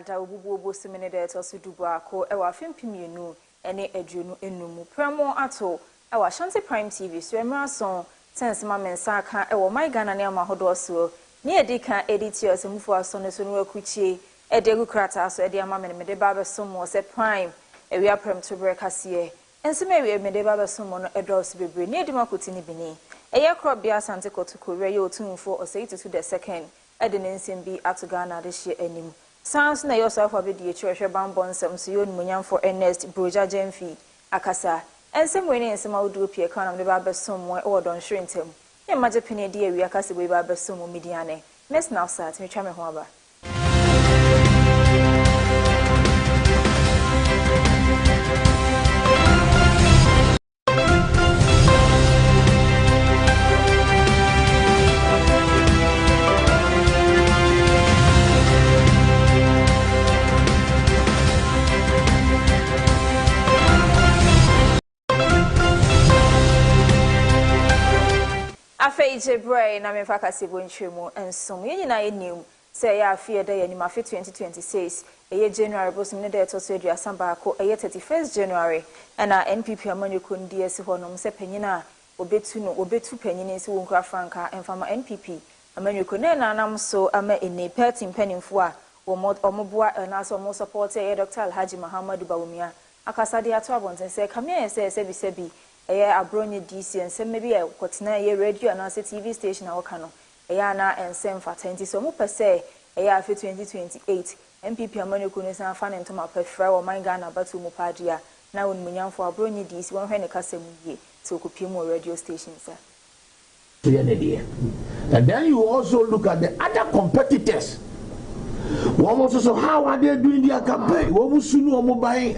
ada obubu semene de to so dubu ako e wa fempimienu ene aduonu enum premo ato e wa Ashanti Prime TV so emrason sense ma mensa aka e wo my Ghana ne amahodo so ne edika editio semufo aso ne so no akuchie e de gukrata so e de ama me de ba besomo se Prime e wi aprem to brekase enseme wi me de ba besomo no edos bebre ne edima kotini bini eye krobia Asante Kotoko re ye otumfo osei the second edinensim bi ato Ghana de hye anim sans na yo so for be die chwehwe bambon sam so yo numunyam for Ernest Broja Jemfi akasa ensem we ne ensem awdu pie kan de ba besom mo e wodon hwentem ye maje pene de awi akasa we ba besom mo mediane next now start me twa me ho aba Afeije brain na me fa KASE3BO ntwemu ensom ye nyina ye new say ya afie da ye nimafe 2026 eye January bosom ne da to so aduasa baako eye 31st January na NPP amanyeko ndie si honom se panyina obetu panyina si wonkura franka emfama NPP amanyeko na nanam so ama ene party mpanimfo a omoboa na so mo support eye Dr. Alhaji Muhammadu Bawumia akasa de ato abonten se kamia se bisabi eye abronye DC ensem bi e kotena ye radio na TV station a woka no eye na ensem fatenti so mo pese eye afi 2028 MPP amanyeko ne san fa ne ntoma pafra wo man Ghana batu mu padia na wonmunyamfo abronye DC won hwe ne kasa mu ye to kopie mu radio stations and then you also look at the other competitors. So how are they doing their campaign?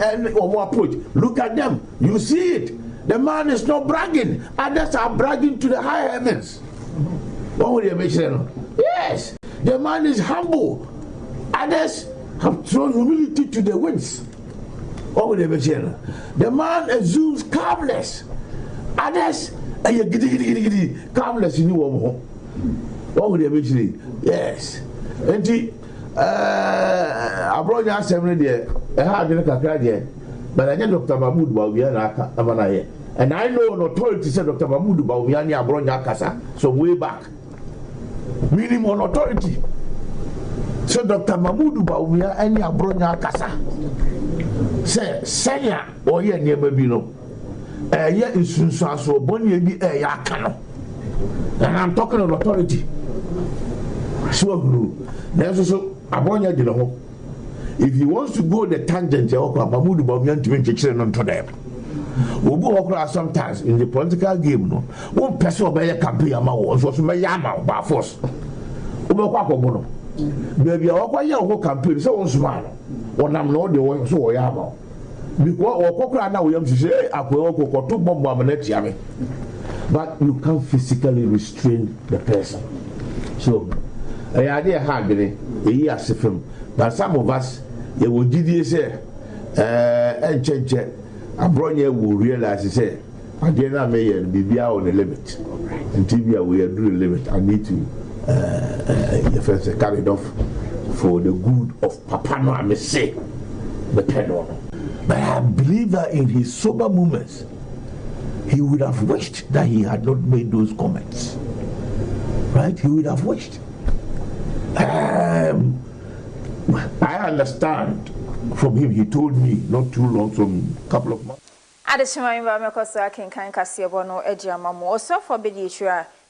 And approach. Look at them. You see it. The man is not bragging. Others are bragging to the high heavens. What would you make sense? Yes. The man is humble. Others have thrown humility to the winds. What would you make sense? The man assumes calmness. Others are calmness in you. What would you make sense? Yes. And Abronya assembly there, I had a kakra there, but I know Dr. Mahmoud Bawumia, and I know an authority said Dr. Mahmoud Bawumia Abronya Kasa, so way back. Minimum authority. So Dr. Mahmoud Bawumia and Abronya Kasa. Say, Senya, or ye near Babino. Ye is so bonny be a yakano. And I'm talking of authority. So, there's also Abonya Dino. If he wants to go the tangent, Mahmoud Bawumia to make a on to them. We go across sometimes in the political game. No, one person by a campaign was my yama by force. Maybe I will campaign so on smile. When I'm not the one so yama. Because now we have to say, I will go to bomb. But you can't physically restrain the person. So, I idea hard as film, but some of us they will say and change Abronya will realize say Adena may be on the limit until we are doing the limit. I need to carry it off for the good of Papa no I may say the pen on. But I believe that in his sober moments he would have wished that he had not made those comments. Right? He would have wished. I understand from him. He told me not too long, some couple of months. Additionally, I can KASE3BO no ejama mo so for be the issue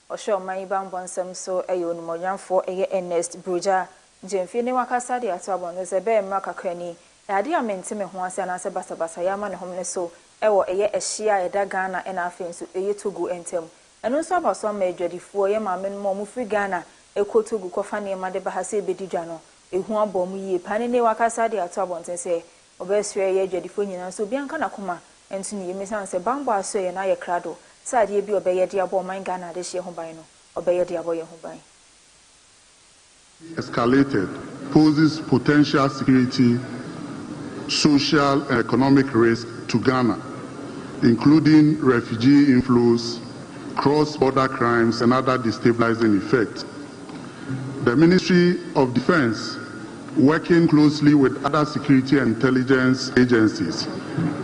or show my bambon some so a yon moyan for a Ernest Broja Jemfi ne wakasa de atwabon ze be mraka krani ade amente me ho ase na se basa yama ne homne so e wo eye ehia eda Ghana e na afen so eye Togo entem eno so abaso ma edwadifo ye ma men mo mu free Ghana ekotogu kofa ne ma de bahase bedidwa no ehu abom yie pane ne wakasa de ato abonten se obesre ye adwadifo nyina so bianka na koma enti ne yemisan se bambo aso ye na ye krado sade bi obeye de abo man Ghana de hye ho ban no obeye de abo ye ho ban escalated poses potential security, social and economic risk to Ghana, including refugee inflows, cross-border crimes and other destabilizing effects. The Ministry of Defense working closely with other security and intelligence agencies,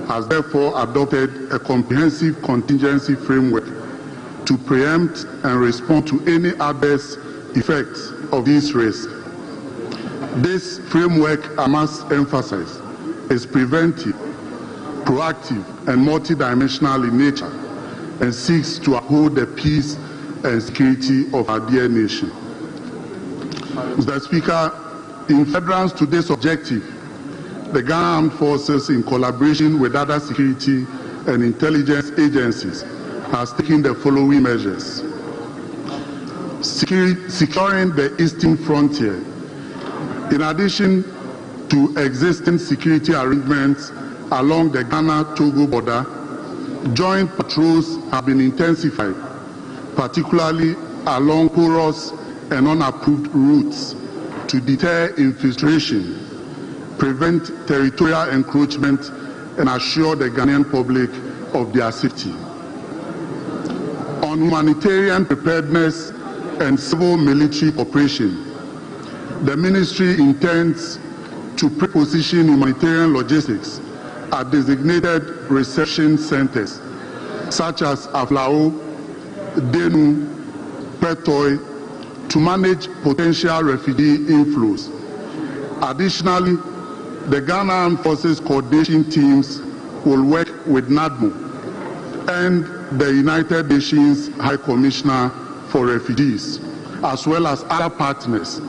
has therefore adopted a comprehensive contingency framework to preempt and respond to any adverse effects of these risks. This framework, I must emphasize, is preventive, proactive, and multidimensional in nature, and seeks to uphold the peace and security of our dear nation. Mr. Speaker, in furtherance to this objective, the Ghana Armed Forces, in collaboration with other security and intelligence agencies, has taken the following measures. Securing the eastern frontier. In addition to existing security arrangements along the Ghana-Togo border, joint patrols have been intensified, particularly along porous and unapproved routes, to deter infiltration, prevent territorial encroachment, and assure the Ghanaian public of their safety. On humanitarian preparedness and civil military cooperation, the Ministry intends to pre-position humanitarian logistics at designated reception centers such as Aflao, Denu, Petoi, to manage potential refugee inflows. Additionally, the Ghana Armed Forces coordination teams will work with NADMO and the United Nations High Commissioner for Refugees, as well as other partners,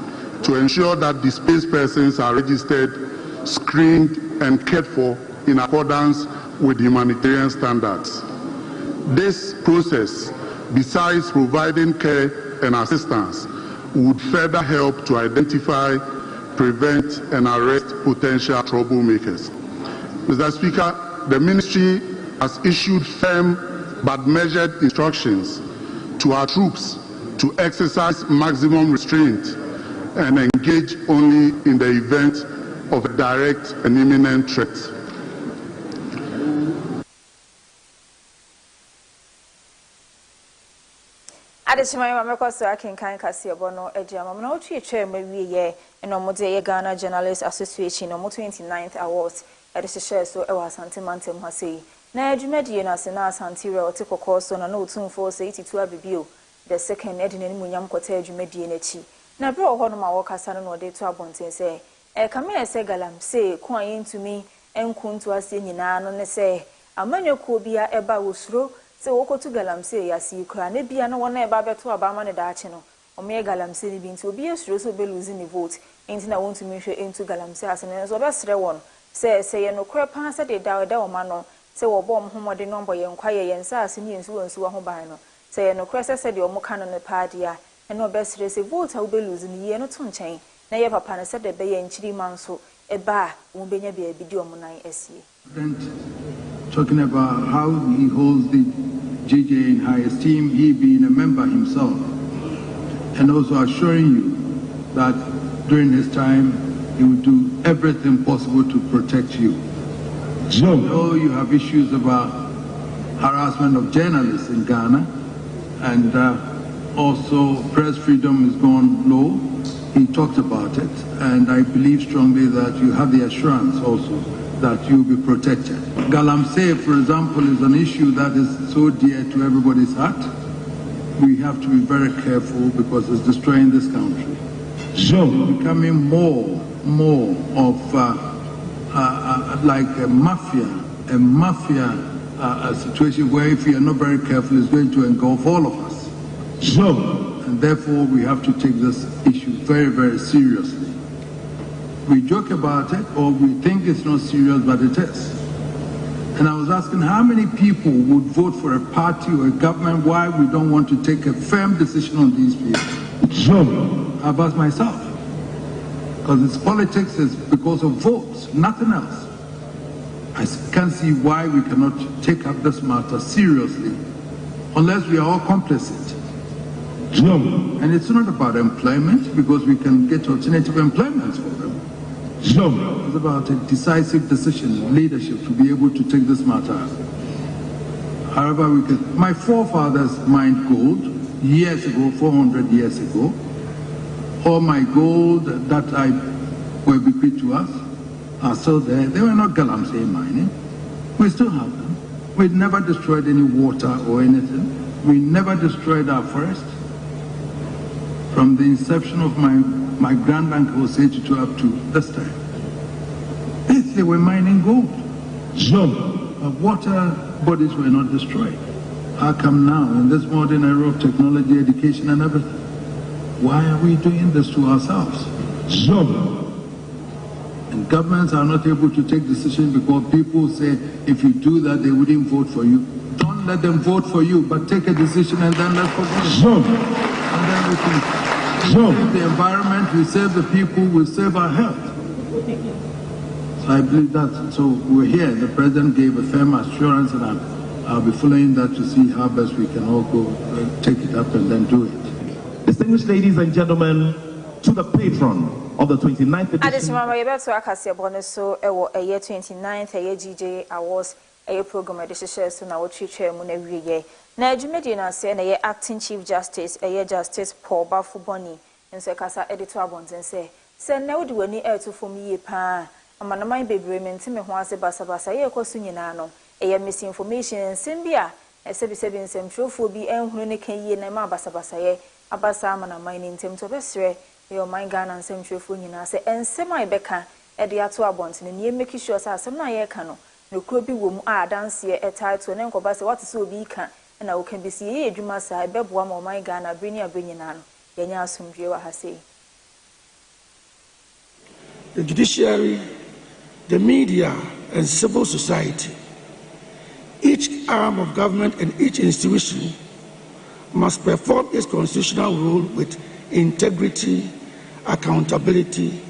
to ensure that displaced persons are registered, screened, and cared for in accordance with humanitarian standards. This process, besides providing care and assistance, would further help to identify, prevent, and arrest potential troublemakers. Mr. Speaker, the Ministry has issued firm but measured instructions to our troops to exercise maximum restraint and engage only in the event of a direct and imminent threat. Additionally, I can KASE3BO no ejama na otu eche mewie na omode Ghana Journalists Association no 29th awards edise share so e wa Ashanti mantem ha sei na adwumadi na se na Ashanti re ote kokko so na otumfo so 82 abibio the second edine ni munyam kota adwumadi na chi na bro ho no ma wo kasa no ode to abonten se e kamera se galam se ko ayentumi enkuntu ase nyina no ne se amanyako bia eba wosuro se wokotu galamse ya si kura ne bia no wona eba beto abama ne daache no ome galamse ni bi nti obi esuro so be lose ni vote enti na wontu mi hwe entu galamse asene so be sere won se ye no kura pa se de da o ma no se wo bom homode no mbo ye nkwa ye yensa asene yensu wonsu ho ban no se ye no kura se de o mo ka no ne paadia e no be sere se vote a be lose ni ye no to nchen na ye papa ne se de be ye nchiri manso eba wo benya bia bidi o mo nan asie. Talking about how he holds the JJ in high esteem, he being a member himself, and also assuring you that during his time he will do everything possible to protect you. So, I know you have issues about harassment of journalists in Ghana, and also press freedom has gone low. He talked about it, and I believe strongly that you have the assurance also that you will be protected. Galamsey, for example, is an issue that is so dear to everybody's heart. We have to be very careful because it's destroying this country. So, becoming more of like a mafia situation where if you are not very careful, it's going to engulf all of us. So, and therefore we have to take this issue very, very seriously. We joke about it, or we think it's not serious, but it is. And I was asking how many people would vote for a party or a government why we don't want to take a firm decision on these people. So, how about myself? Because it's politics, is because of votes, nothing else. I can't see why we cannot take up this matter seriously unless we are all complicit. So, and it's not about employment, because we can get alternative employments for them. So, it's about a decisive decision, leadership, to be able to take this matter. However, we can. My forefathers mined gold years ago, 400 years ago. All my gold that I were bequeathed to us are still there. They were not galamsey mining. We still have them. We never destroyed any water or anything. We never destroyed our forest. From the inception of my grand-uncle's 82 up to this time. Yes, they were mining gold. Water bodies were not destroyed. How come now, in this modern era of technology, education, and everything, why are we doing this to ourselves? And governments are not able to take decisions because people say if you do that, they wouldn't vote for you. Don't let them vote for you, but take a decision and then let's forget it. And then we can save the environment, we save the people, we save our health. So I believe that. So we're here. The president gave a firm assurance, and I'll be following that to see how best we can all go take it up and then do it. Distinguished ladies and gentlemen, to the patron of the 29th edition. Adesima Yebeto Akasiabone so ewo eye 29th eye GJ Awards eye program de share so na wotwetwe mu na wiye. Na adwumedi na se na ye acting chief justice eye Justice Paul Bafuboni nso kasa editor abonten se na wodi wani eto fom yie pa amanaman bebre menti me ho ase basabasa ye ekosu nyina no eye misinformation simbia esebi nsem twofo bi enhunu ne kan yie na ma basabasa ye abasa amanaman ni ntem to besre your mind Ghana and nsem twofo nyina se ensem a ibeka e de ato abonten ne make sure say asem na ye ka no kuro bi wo mu a dance ye title ne nkoba se what is obi ka na wo kan bi si ye adwuma sa ebeboa ma mind Ghana breni abrenyina no ye nya asomdwe wa ha sei. The judiciary, the media, and civil society, each arm of government and each institution must perform its constitutional role with integrity, accountability,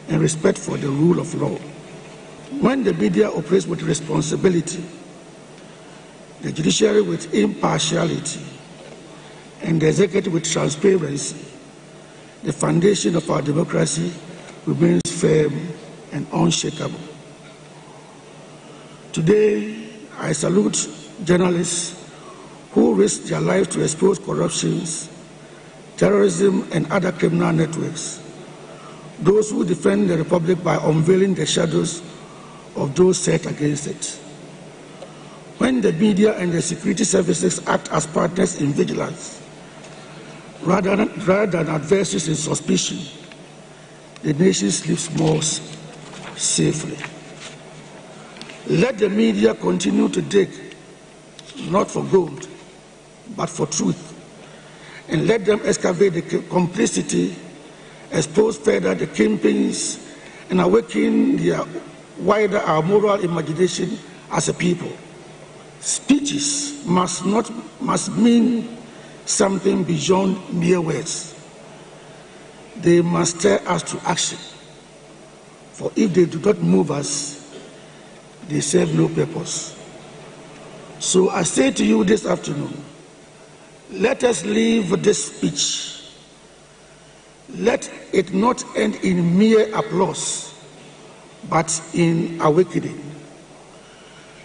and respect for the rule of law. When the media operates with responsibility, the judiciary with impartiality, and the executive with transparency, the foundation of our democracy remains firm and unshakable. Today, I salute journalists who risk their lives to expose corruptions, terrorism, and other criminal networks, those who defend the Republic by unveiling the shadows of those set against it. When the media and the security services act as partners in vigilance, rather than adversaries in suspicion, the nation sleeps more safely. Let the media continue to dig, not for gold, but for truth, and let them excavate the complicity, expose further the kingpins, and awaken our moral imagination as a people. Speeches must mean something beyond mere words. They must stir us to action. For if they do not move us, they serve no purpose. So I say to you this afternoon, let us leave this speech. Let it not end in mere applause, but in awakening.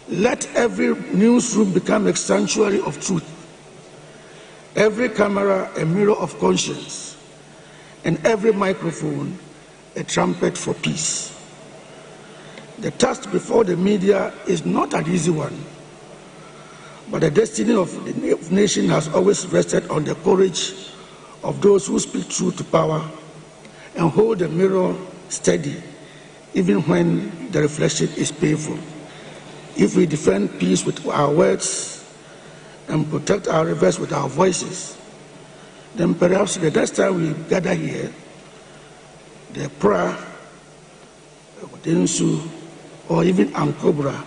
Let every newsroom become a sanctuary of truth, every camera a mirror of conscience, and every microphone a trumpet for peace. The task before the media is not an easy one, but the destiny of the nation has always rested on the courage of those who speak truth to power and hold the mirror steady, even when the reflection is painful. If we defend peace with our words and protect our rivers with our voices, then perhaps the next time we gather here, the Pra, Densu, or even Ankobra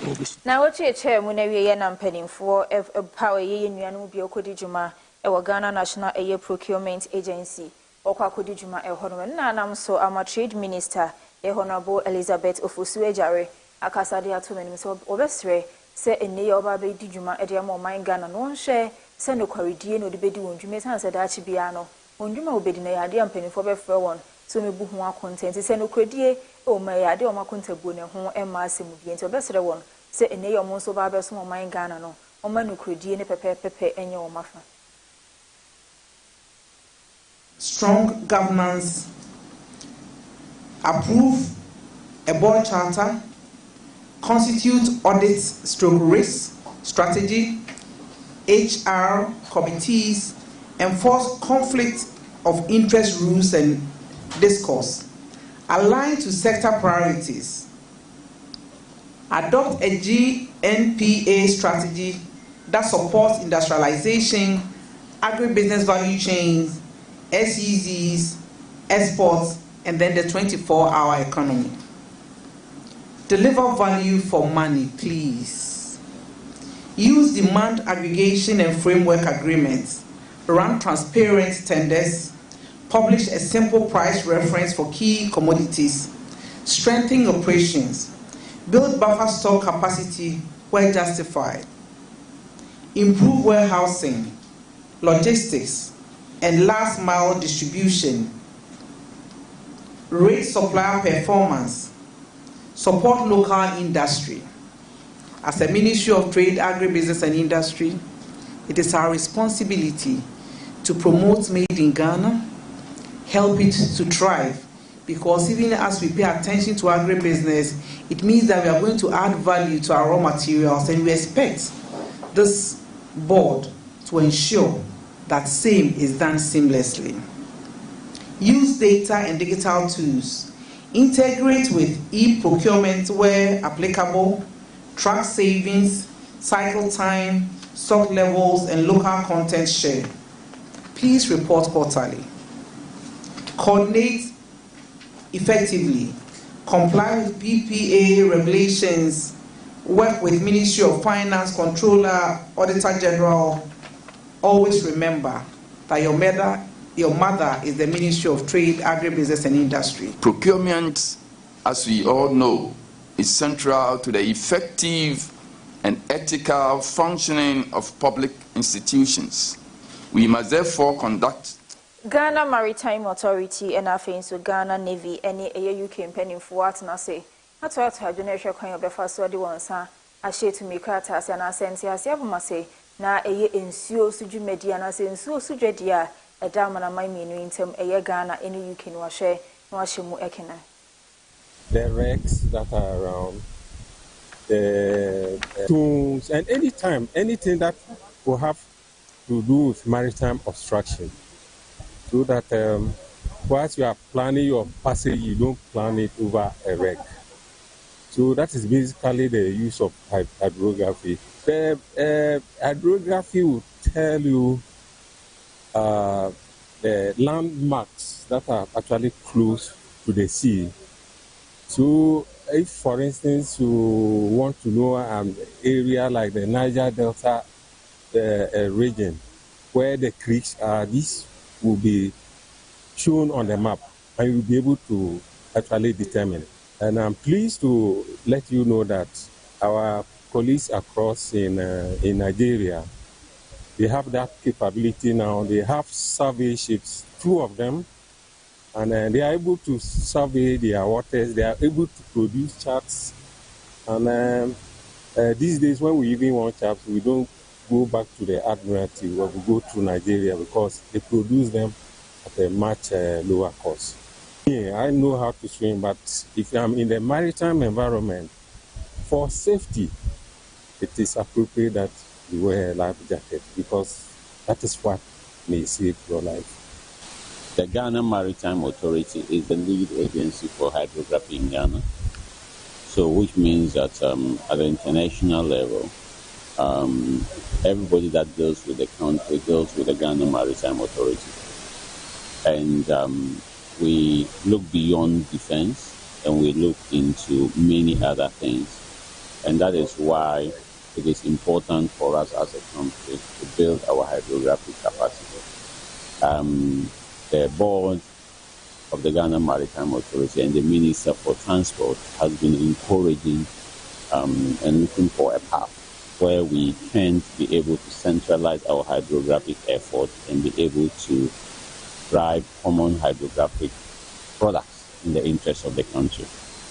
will be. Now, what you chair, Munawi and penning for a power ye in Yanubio Kodijuma, a Ghana National Air Procurement Agency, or Kodijuma, a Honorable so I'm a trade minister, a Honorable Elizabeth Ofusuejare, a Casadia to many so Obesre, say in Neo Baby Dijuma, a Diamo, my Ghana, no share, send a corridor, no debate, you may answer that Chibiano, when you may be in a idea and penny for one. So me buhu wa content se no kredie o ma ya de o ma kontabu ne ho e ma asemu bi enti obesere won se ene yo mo so ba be so mo man Ghana no o ma no kredie ne pepe enye o mafa. Strong governance approve a board charter, constitute audit stroke risk strategy, HR committees, enforce conflict of interest rules and discourse, align to sector priorities, adopt a GNPA strategy that supports industrialization, agribusiness value chains, SEZs, exports, and then the 24-hour economy. Deliver value for money, please. Use demand aggregation and framework agreements. Run transparent tenders. Publish a simple price reference for key commodities. Strengthen operations. Build buffer stock capacity where justified. Improve warehousing, logistics, and last mile distribution. Rate supplier performance. Support local industry. As a Ministry of Trade, Agribusiness and Industry, it is our responsibility to promote made in Ghana, help it to thrive, because even as we pay attention to agribusiness, it means that we are going to add value to our raw materials, and we expect this board to ensure that same is done seamlessly. Use data and digital tools. Integrate with e-procurement where applicable, track savings, cycle time, stock levels, and local content share. Please report quarterly. Coordinate effectively. Comply with PPA regulations. Work with Ministry of Finance, Controller, Auditor General. Always remember that your mother is the Ministry of Trade, Agribusiness and Industry. Procurement, as we all know, is central to the effective and ethical functioning of public institutions. We must therefore conduct Ghana Maritime Authority and so Ghana Navy any UK penning for what na say. That's why I don't know kwan obefa so de won sa ahye to me krata ase na senti ase aboma say na ensuo suju media na say ensuo sujwadi a eda mana mai minu intem Ghana any UK no ahye no ahye mu ekena. The wrecks that are around, the tools, and anything that will have to do with maritime obstruction, so that whilst you are planning your passage, you don't plan it over a wreck. So that is basically the use of hydrography. The hydrography will tell you the landmarks that are actually close to the sea. So if, for instance, you want to know an area like the Niger Delta region, where the creeks are, this will be shown on the map, and you'll be able to actually determine it. And I'm pleased to let you know that our colleagues across in Nigeria, they have that capability now. They have survey ships, 2 of them, and they are able to survey their waters. They are able to produce charts. And these days, when we even want charts, we don't go back to the Admiralty, or we go to Nigeria, because they produce them at a much lower cost. Yeah, I know how to swim, but if I'm in the maritime environment, for safety, it is appropriate that you wear a life jacket, because that is what may save your life. The Ghana Maritime Authority is the lead agency for hydrography in Ghana. So, which means that at the international level, everybody that deals with the country deals with the Ghana Maritime Authority. And we look beyond defense, and we look into many other things. And that is why it is important for us as a country to build our hydrographic capacity. The board of the Ghana Maritime Authority and the Minister for Transport has been encouraging and looking for a path where we can be able to centralize our hydrographic effort and be able to drive common hydrographic products in the interest of the country.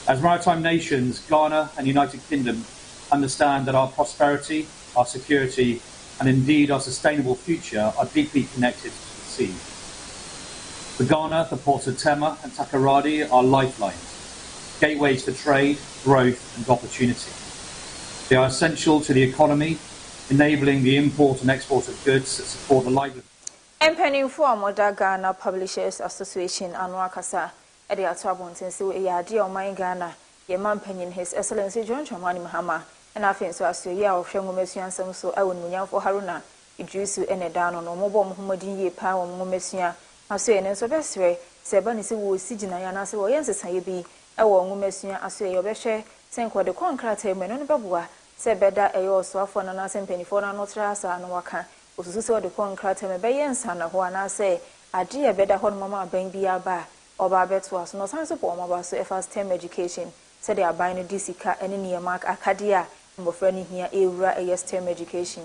As maritime nations, Ghana and United Kingdom understand that our prosperity, our security, and indeed our sustainable future are deeply connected to the sea. For Ghana, the ports of Tema and Takoradi are lifelines, gateways for trade, growth and opportunity. They are essential to the economy, enabling the import and export of goods that support the livelihood. Empending for Moda Ghana Publishers Association Anwa Kasa at the Atrabonten so a dear Omai Ghana, your man penning His Excellency John Chamani Mahama, and I think so as to a year of Shangumesuan some so I will Munya for Haruna, Idrisu and a down on Mobile Muhammadin ye power Mumesia, I say and so best way, Sebanisi will see Jinayana so yes, I be a woman Mumesia, I say your best Senko the concrete men on Babua, said better a yo so for an ass and penny for an otrasa and waka. Ususo the concrete me bayan sana ho na say ade beda ho mama ban bia ba oba beto aso no san support mama so first term education said they are buying disika ene niema akadia mbofra ni hia ewura term education.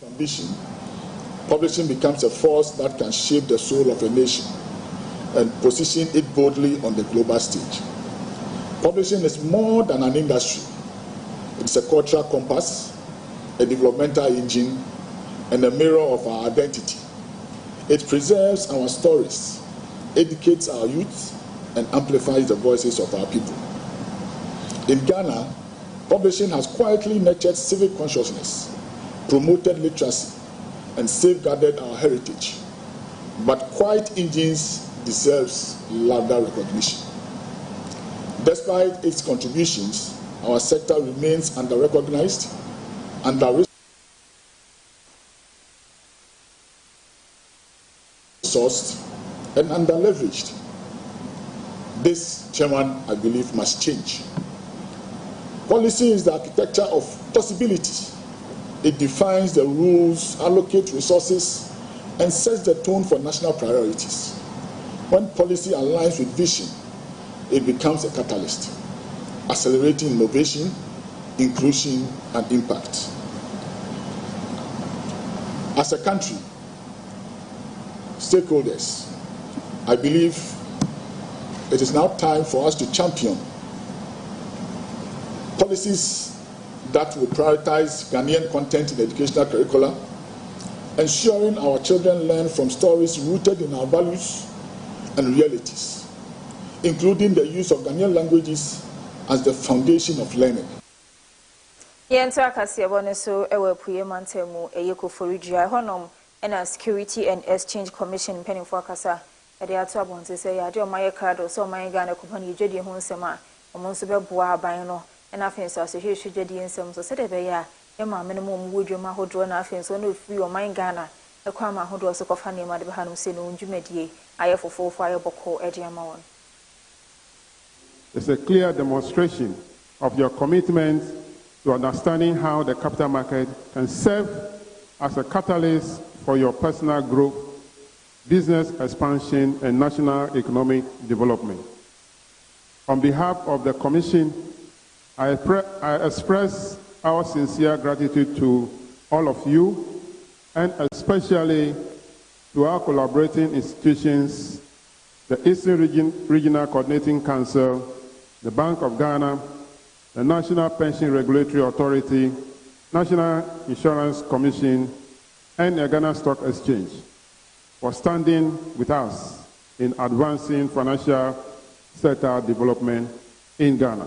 Ambition, publishing becomes a force that can shape the soul of a nation and position it boldly on the global stage. Publishing is more than an industry. It's a cultural compass, a developmental engine, and a mirror of our identity. It preserves our stories, educates our youth, and amplifies the voices of our people. In Ghana, publishing has quietly nurtured civic consciousness, promoted literacy, and safeguarded our heritage. But quiet engines deserves louder recognition. Despite its contributions, our sector remains under-recognized, under-resourced, and under-leveraged. This, Chairman, I believe, must change. Policy is the architecture of possibility. It defines the rules, allocates resources, and sets the tone for national priorities. When policy aligns with vision, it becomes a catalyst, accelerating innovation, inclusion, and impact. As a country, stakeholders, I believe it is now time for us to champion policies that will prioritize Ghanaian content in educational curricula, ensuring our children learn from stories rooted in our values and realities, including the use of Ghanaian languages as the foundation of learning. Yenta KASE3BO so ewe puye mantemu eyeko forijia honom ena Security and Exchange Commission penny for kasa e de ato abonte say ya de o maye krado so man Ghana company dwedi ho nsema omo so beboa aban no ena afen so asehwe dwedi nsem so se de be ya e ma me no mo wodwuma hodo na afen so no free o man Ghana e kwa ma hodo so kofa ne ma de be ha no se no ndwumadie aye fofofo aye boko e de ama won. It's a clear demonstration of your commitment to understanding how the capital market can serve as a catalyst for your personal growth, business expansion, and national economic development. On behalf of the Commission, I express our sincere gratitude to all of you, and especially to our collaborating institutions, the Eastern Regional Coordinating Council, the Bank of Ghana, the National Pension Regulatory Authority, National Insurance Commission, and the Ghana Stock Exchange for standing with us in advancing financial sector development in Ghana.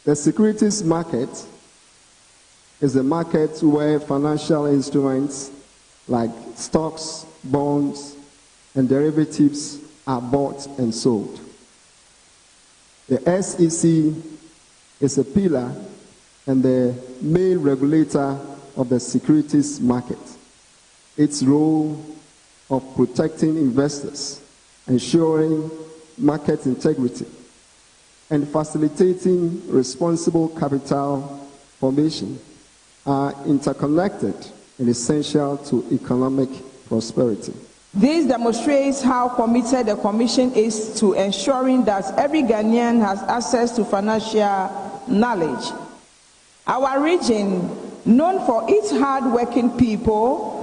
The securities market is a market where financial instruments like stocks, bonds, and derivatives are bought and sold. The SEC is a pillar and the main regulator of the securities market. Its role of protecting investors, ensuring market integrity, and facilitating responsible capital formation are interconnected and essential to economic prosperity. This demonstrates how committed the Commission is to ensuring that every Ghanaian has access to financial knowledge. Our region, known for its hard-working people,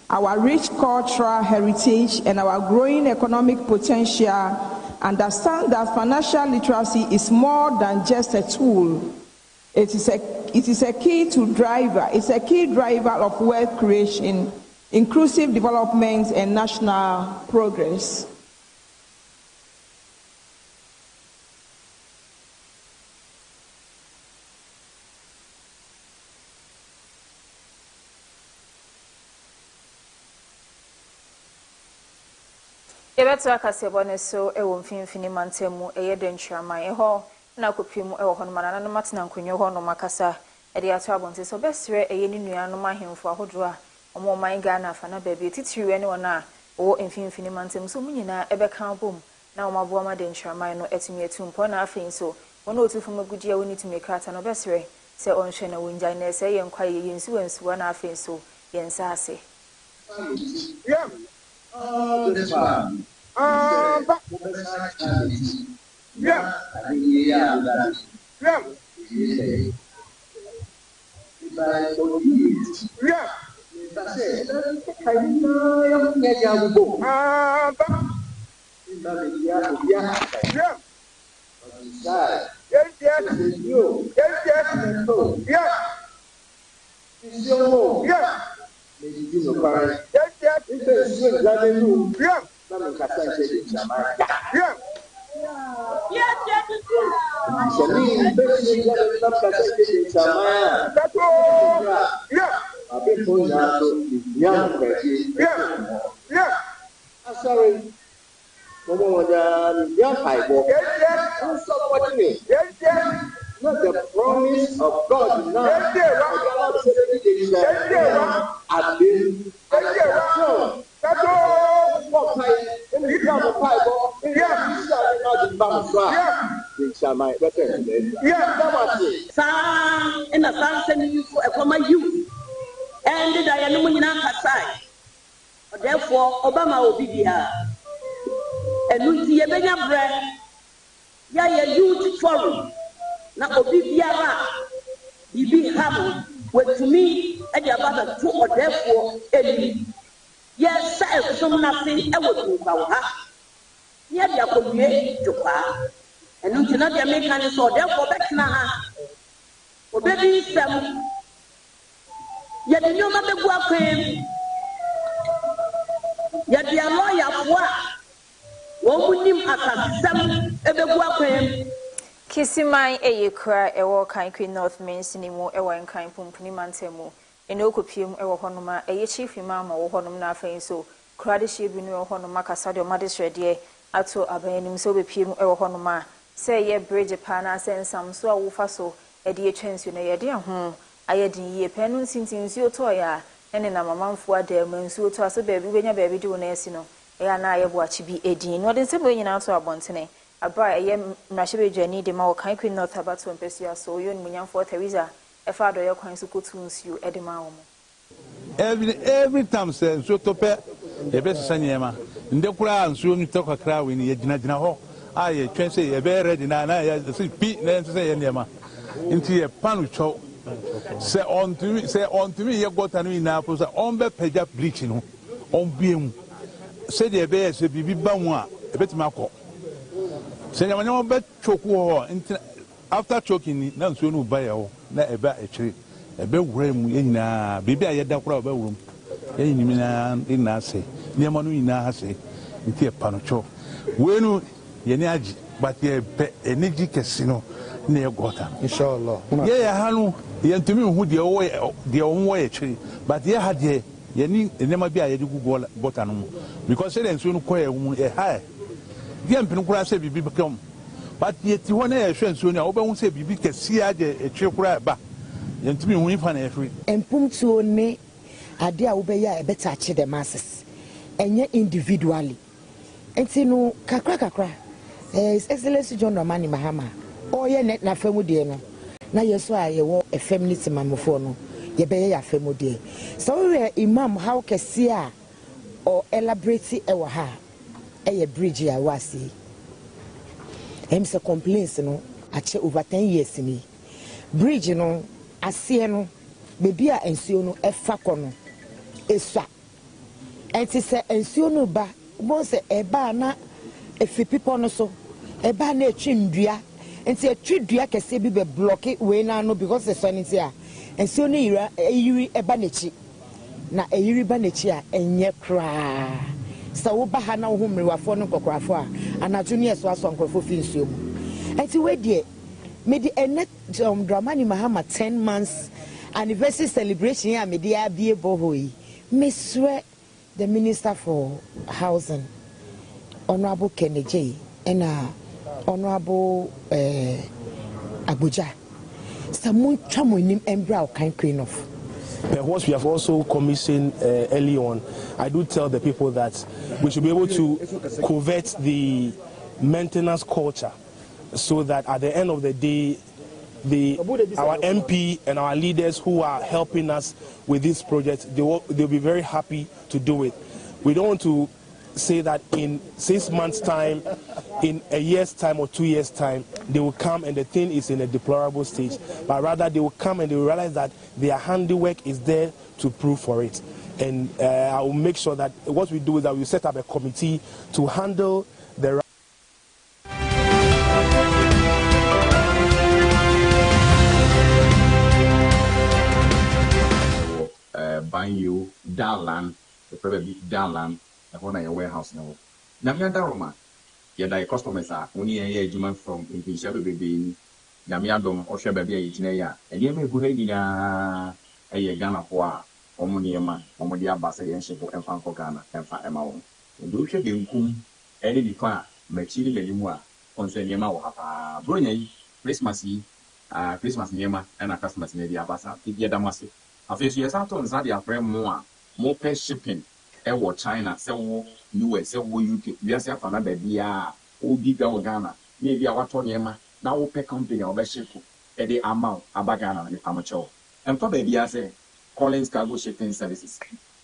our rich cultural heritage, and our growing economic potential, understand that financial literacy is more than just a tool. It is a key driver of wealth creation, inclusive development, and national progress. Yebeto akasebo ne so ewo mfimfini mantemu eyede ntwama eho na kopim ewo hono manana no matena nkonyo ho no makasa ede ato abonte so besre eye ni nuanu mahemfo ahodo a omo man Ghana fa na baabi titiriwe ne wona wo mfimfini mantemu so munyina ebeka bom na omo abo ma de ntwama no etimi etumpo na afin so wono otufu magudia woni timi krata no besre se onhwe na wonjai na se ye nkwa ye yensu wansu na afin so yensa ase. Yeah. This one. Yeah. Yeah. Not the promise of God now. Therefore, Obama will be here. And we bread. Ya youth forum. Na obi biara bibi ham wetumi e dia ba to odefo eni yes some nothing e wotu kwa ha ya dia ko wie jopa enu tina dia make an so odefo betna ha obebi sam ya de nyoma begu akwem ya dia lawyer fo a wo munim asasam e begu akwem Kisimai eyekura ewo Kankwi North Main Sinimu ewo enkan pumpuni mantemu ene okopiem ewo honoma eye chief imam wo honom na afan so kurade shebi no honoma kasa de omade de ato abanim so bepiem ewo honoma se ye bridge pa na sensam so awufa so ede etwensu na ye de ho ayedin ye penu nsintinsu oto ya ene na mamamfo adam nsu oto aso baabi benya baabi de wo na esi no ya na ayebo achi bi edin no de nsebo nyina ato abontene Aba ayem mrashebe jani de ma Kankwi North abato mpesua so yo nmunyamfo Teresa efa do ye kwan so kotunsu edema wo. Every time say so tope e be sanyema nde kura nsuo mi to kakra we ni yegina ho aye twen say e be ready na ya say pi na say ye nema nti ye panu cho say on to me ye gota no ina po say on be peja bleach no on biem say de be say bibi ba mu a e betima akọ say nyama be choku ho after choking na nsuo no ba ye ho na e ba echiri ebe wura mu nyina bibi ayeda kura oba wurum enyimi na ina se niema no ina ha se nti e panocho wenu ye ni agi but ye pe energy kesi no na ye gota inshallah ye ya hanu ye ntumi hu de onwo ye chiri but ye ha de ye ni niema bi ayedi gugu gota no because say nsuo no koye mu e ha ye mpinu kura se bibi bekom but ye ti ho na ye hwe nsuo no oba hu se bibi kesi age e chiri kura ba yentumi hu ifa na efri empumtuo ne ade a wobeya e beta ache the masses enye individually enti no kakra Excellency John Dramani Mahama oye net na famu de no na yeso a ye wo e feminist mamofo no ye beye ya famu de so we imam how kese a or elaborate e wo ha e bridge ya wasi se complaints no ache over 10 years ni bridge no asie no bebi a ensuo no efa kono eswa enti se ensuo no ba mo se eba na efi people no so eba na etwi ndua enti etwi dua kese bi be block we na no because the sun is here ensuo no yiri eba nechi na eyiri ba nechi a enye kra sa wo ba ha na wo mmerwafo no kokrafo a anajo ne eso aso nkrofo fi nsuo mu enti we die me di enet Dramani Mahama 10 months anniversary celebration ya me di abie bohoi me swear the minister for housing Honorable Kennedy and Honorable Abuja. Someone tramunim embrow kind queen of. What we have also commissioned early on, I do tell the people that we should be able to covet the maintenance culture so that at the end of the day, our MP and our leaders who are helping us with this project, they'll be very happy to do it. We don't want to say that in 6 months' time, in a year's time or 2 years' time, they will come and the thing is in a deplorable stage. But rather, they will come and they will realize that their handiwork is there to prove for it. And I will make sure that what we do is that we set up a committee to handle the buying you down land, probably down land. I want a warehouse now. Now, me and Daroma, your customers are only a human from in the shabby baby, Yamiadom or Shabby, and you may go ahead a Ghana for Omoniama, Omodia Bassa and Ship and Fan for Ghana and Fan. And do you be any declare, Machili Belimoa, concerning Yama, Brunei, Christmas Yama, and a customer's in the Abassa, Yadamasi. A few years after Zadia Frame more pay shipping. Ewo China, sewo US, sewo UK, we are saying for na baby obi ga Ghana. Maybe our Tonyema, now we pay company or ship the amount abagana the amateur. And for baby I say Collins Cargo Shipping Services.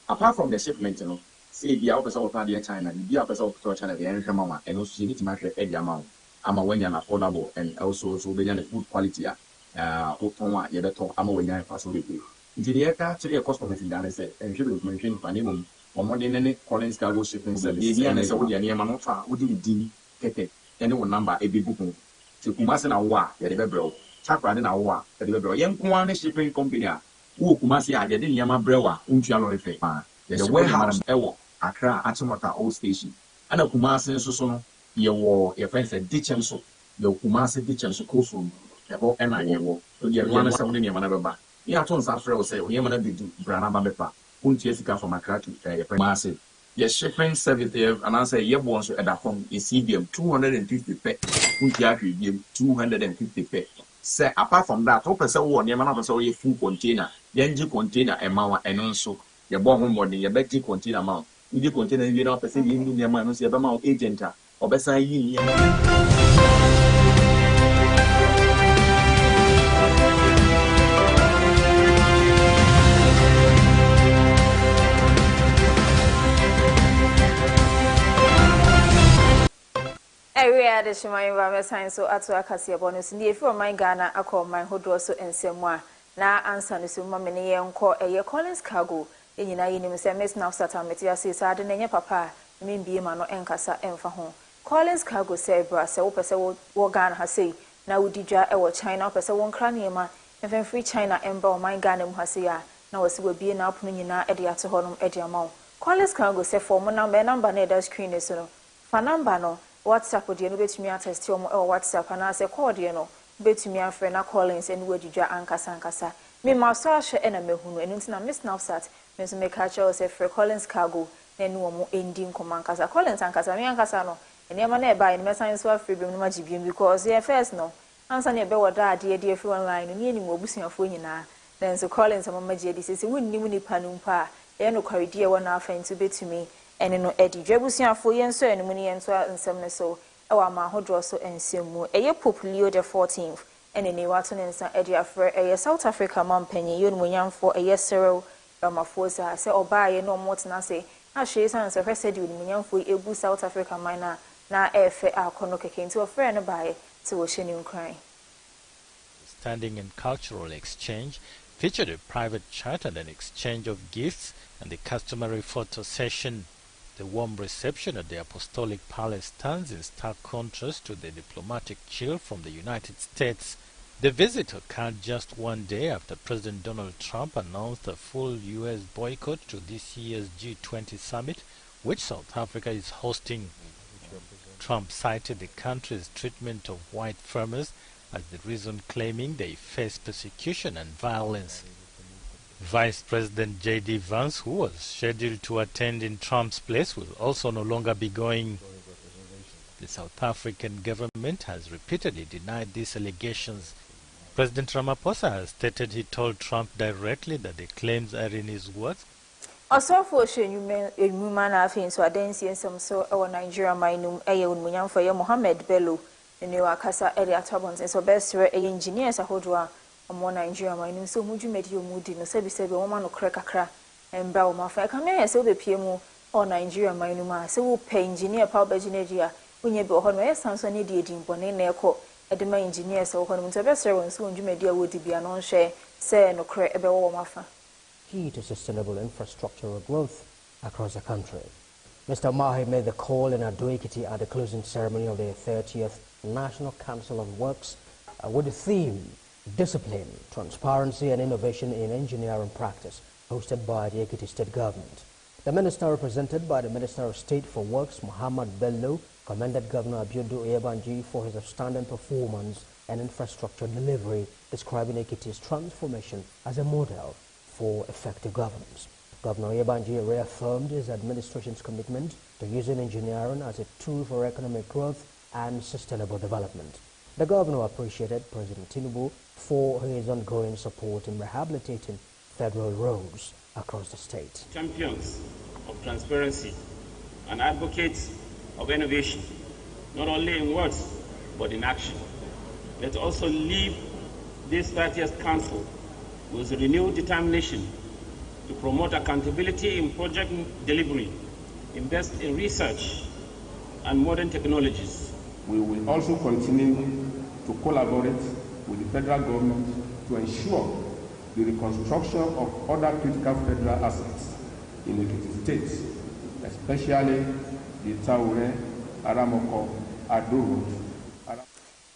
Apart from the shipment, you know, see the officer of China, the officer of China, the English mama, and also you need to match the amount. I'm when you're affordable and also so the food quality. Otoma, you better I'm when you're facility. The air to the customer in Ghana said, and she will mention for name. Omodene Collins Cargo Shipping Service. The answer would be a near Manofa, would you D, Kete, any one number a big book. To Kumasi na wa, the bro, Chakra in our the bro, young Kuane shipping company, who Kumasi, I didn't Yama Brewa, Unchialo. The warehouse, Ewo, Accra, Atomata, old station. And a Kumasi Susono, your friends a ditch and so, the Kumasi ditch and so cool, the whole and I will, to the one sounding Yamanaba. Yaton's after say, Yamana did Branaba Bepa. Jessica from Accra to massive. Yes, shipping service there, and I say, yeah, once at that home is CBM 250 pay. Give 250 pay. Say, apart from that, open so one, your man so a full container, the engine container amount, and also your bomb body, your betty container amount. You container, you know, per se, in your man, your amount agent or best you. Area de Shimai Rama Science so at Akasia bonus in the from my Ghana, I call my Hodroso and Semwa. Na answer no suma many young call a year Collins Cargo. In United Semis now sat on Metia says, I didn't papa, mean be man or encasa and for home. Collins Cargo say, brass, so Pesa war Ghana has say, now would dija or China, Pesa one craniema, and then free China and bow my Ghana Hasia. Now as will be an opening na Edia to Honum Ediamount. Collins Cargo say for number near the screen is no. Fanamba no. WhatsApp would you bet me attest or WhatsApp and I say call you know bet me a friend Collins and would you ankasa. Me my social enemy who and Miss Nowsat, Miss Mekacha say for Collins Cargo, then no more ending Comancasa Collins and Casami and Casano, and your man by Messines were free because yeah first no. Answer your better dad dear for online and any more boosting of winning now. Then so Collins and Mamma J. This is a winning panumpa, and no carry dear one half and to bet to me. And no Eddie Jebusia for yen so and money and some so our mahodro so and simu a year Pope Leo the 14th and in Waton and San Eddie for a South Africa man penny yun when for a year Cyril Ramaphosa say or buy no more than I say as she is answer her said you when for a South Africa miner na efe our konoke came to a friend by to Ocean Ukraine. Standing in cultural exchange featured a private chat and an exchange of gifts and the customary photo session. The warm reception at the Apostolic Palace stands in stark contrast to the diplomatic chill from the United States. The visit occurred just one day after President Donald Trump announced a full U.S. boycott to this year's G20 summit, which South Africa is hosting. Trump cited the country's treatment of white farmers as the reason, claiming they face persecution and violence. Vice President J.D. Vance, who was scheduled to attend in Trump's place, will also no longer be going. The South African government has repeatedly denied these allegations. President Ramaphosa has stated he told Trump directly that the claims are in his words. Also for human affairs, so I didn't see some so our Nigeria minum a for Mohammed Bello, the new Akasa area turbans, and so best engineers a hodra among Nigeria minum, so much made you moody, no sabi woman or crack a crack and bow my fair. Come here, so the PMO or Nigeria minuma, so we'll pay engineer power engineer when you go on where sounds on idiot in Bonnet at the main engineers or when the best servants won't you media would be a non share, say no crack a bell maffa. Key to sustainable infrastructural growth across the country. Mr. Mahi made the call in Ado-Ekiti at the closing ceremony of the 30th National Council of Works with the theme Discipline, Transparency and Innovation in Engineering Practice, hosted by the Ekiti State Government. The minister, represented by the Minister of State for Works, Mohammed Bello, commended Governor Abiodun Oyebanji for his outstanding performance and infrastructure delivery, describing Ekiti's transformation as a model for effective governance. Governor Oyebanji reaffirmed his administration's commitment to using engineering as a tool for economic growth and sustainable development. The governor appreciated President Tinubu for his ongoing support in rehabilitating federal roads across the state. Champions of transparency and advocates of innovation, not only in words, but in action. Let's also leave this 30th Council with renewed determination to promote accountability in project delivery, invest in research and modern technologies. We will also continue to collaborate with the federal government to ensure the reconstruction of other critical federal assets in the Ekiti State, especially the Taure, Aramoko, Ado Road.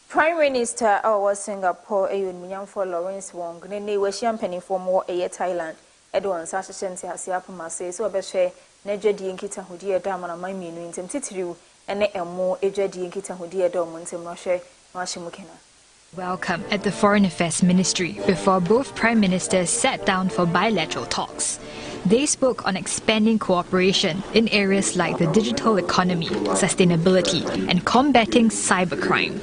Prime Minister of Singapore, for Lawrence Wong, Nene Weshian Penny for more Thailand. Edwin ASHANTI has Yapama says, so Beshe, Nejadi and Kita Hudia Damana, my meaning in Titiru, and more Ejadi and Kita Hudia Domont and Moshe Mashimukina. Welcome at the Foreign Affairs Ministry before both Prime Ministers sat down for bilateral talks. They spoke on expanding cooperation in areas like the digital economy, sustainability, and combating cybercrime.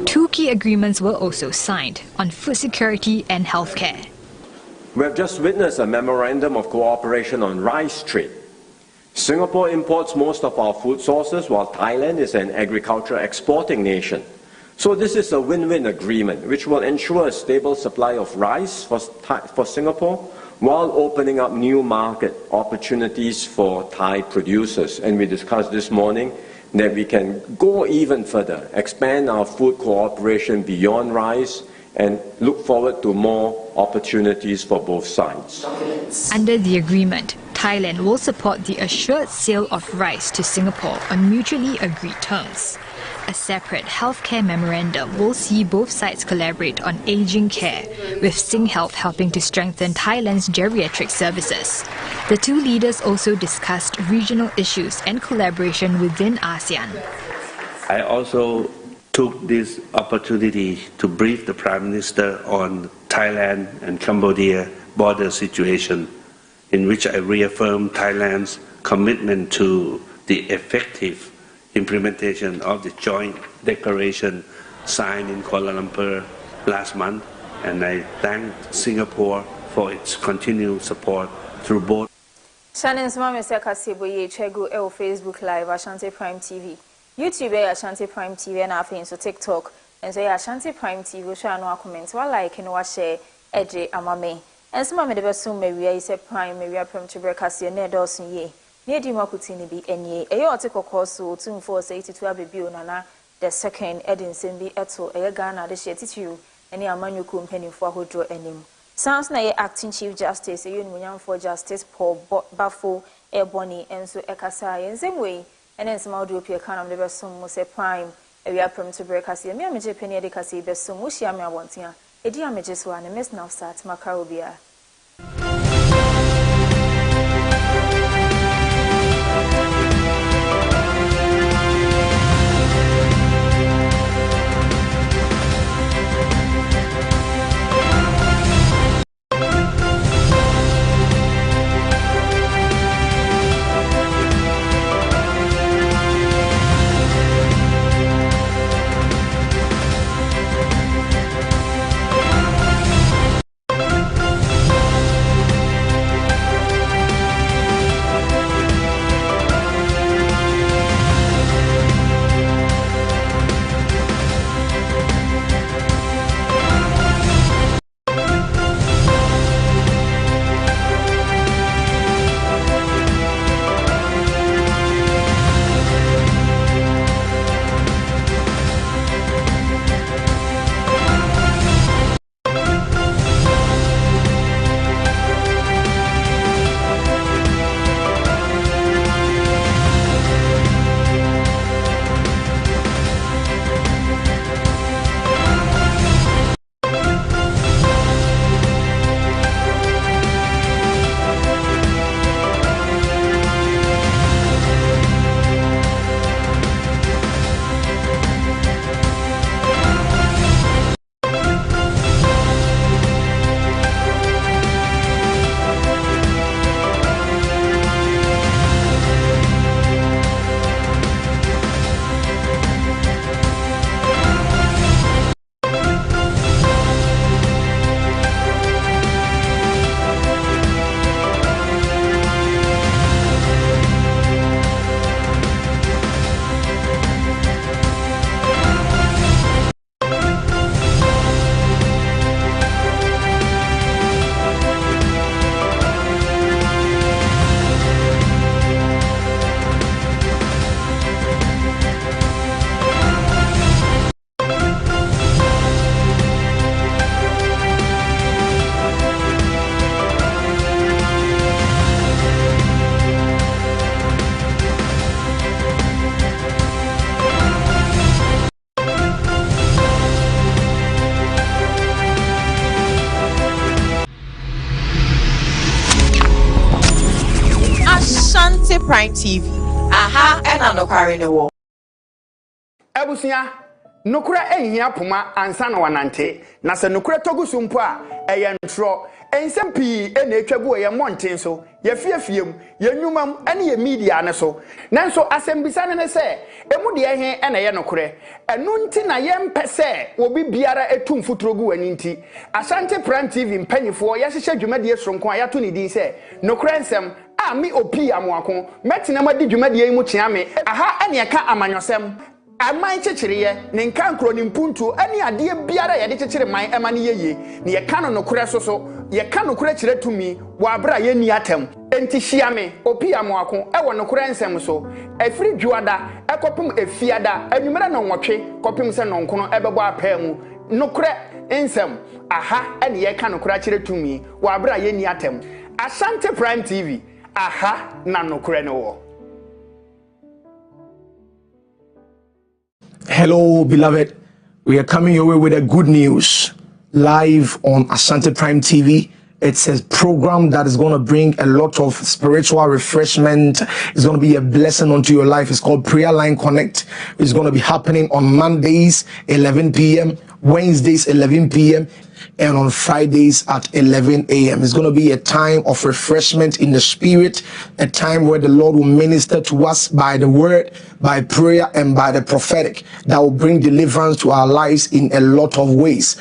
Two key agreements were also signed on food security and healthcare. We have just witnessed a memorandum of cooperation on rice trade. Singapore imports most of our food sources, while Thailand is an agriculture exporting nation. So this is a win-win agreement which will ensure a stable supply of rice for Singapore while opening up new market opportunities for Thai producers. And we discussed this morning that we can go even further, expand our food cooperation beyond rice, and look forward to more opportunities for both sides. Under the agreement, Thailand will support the assured sale of rice to Singapore on mutually agreed terms. A separate healthcare memorandum will see both sides collaborate on aging care, with SingHealth helping to strengthen Thailand's geriatric services. The two leaders also discussed regional issues and collaboration within ASEAN. I also took this opportunity to brief the Prime Minister on Thailand and Cambodia border situation, in which I reaffirmed Thailand's commitment to the effective implementation of the joint declaration signed in Kuala Lumpur last month, and I thank Singapore for its continued support through both. Shannon's mom is KASE3BO ye chegu el Facebook Live Ashanti Prime TV, YouTube Ashanti Prime TV and afin so TikTok, and so Ashanti Prime TV share no comment while like and watch share edge amame. And some of the best soon maybe I say Prime maybe Prime to breakfast ye ne dosun ye. Near Dimakutini be any a article course so 242 abibio nana the second Edinson be eto a Ghana the shit you any amanu company for who draw any. Sounds na acting Chief Justice a union for Justice Paul Bafo Ebony and so Ekasai in same way and then some audio peer can of the best sum say Prime a we are prim to break us here. Me a penny de Kasi best sum Mushia me wanting a dear majesty one a miss now start Macarobia. Ashanti Prime TV. Aha and anokware ne wo. Ebusia nokura ehia poma ansa na wanante na se nokura togusu mpo a eye ntro ensem pii ena etwagu ye monten so ye fiefiem ye nwumam ene ye media ne so nanso asembisa ne se emu de ehe ena ye nokura enu nti na ye mpese obi biara etum futrogu wani nti Ashanti Prime TV mpanyifo ye hyehyɛ dwumade esronko a yato ne din se nokura ensem a mi opi amoako metina madi dwumade yi mu kyeame aha ene ka amanyosem amai chechiriye ne nkankro ne mpuntu ani ade biara ye de chechire man ema ne yeye ne ye ka no nokure so ye ka nokure chire tumi wa abra ye ni atem enti hyiame opi amoako e wo nokure nsem so afiri dwuada ekopem efiada anwumere na nwotwe kopem se nonkono ebebo apamu nokure nsem aha ene ye ka nokure chire tumi wa abra ye ni atem Ashanti Prime TV aha na nokure ne wo. Hello, beloved. We are coming your way with a good news live on Ashanti Prime TV. It's a program that is going to bring a lot of spiritual refreshment. It's going to be a blessing unto your life. It's called Prayer Line Connect. It's going to be happening on Mondays, 11 p.m., Wednesdays, 11 p.m., and on Fridays at 11 a.m. It's going to be a time of refreshment in the spirit, a time where the Lord will minister to us by the word, by prayer, and by the prophetic that will bring deliverance to our lives in a lot of ways.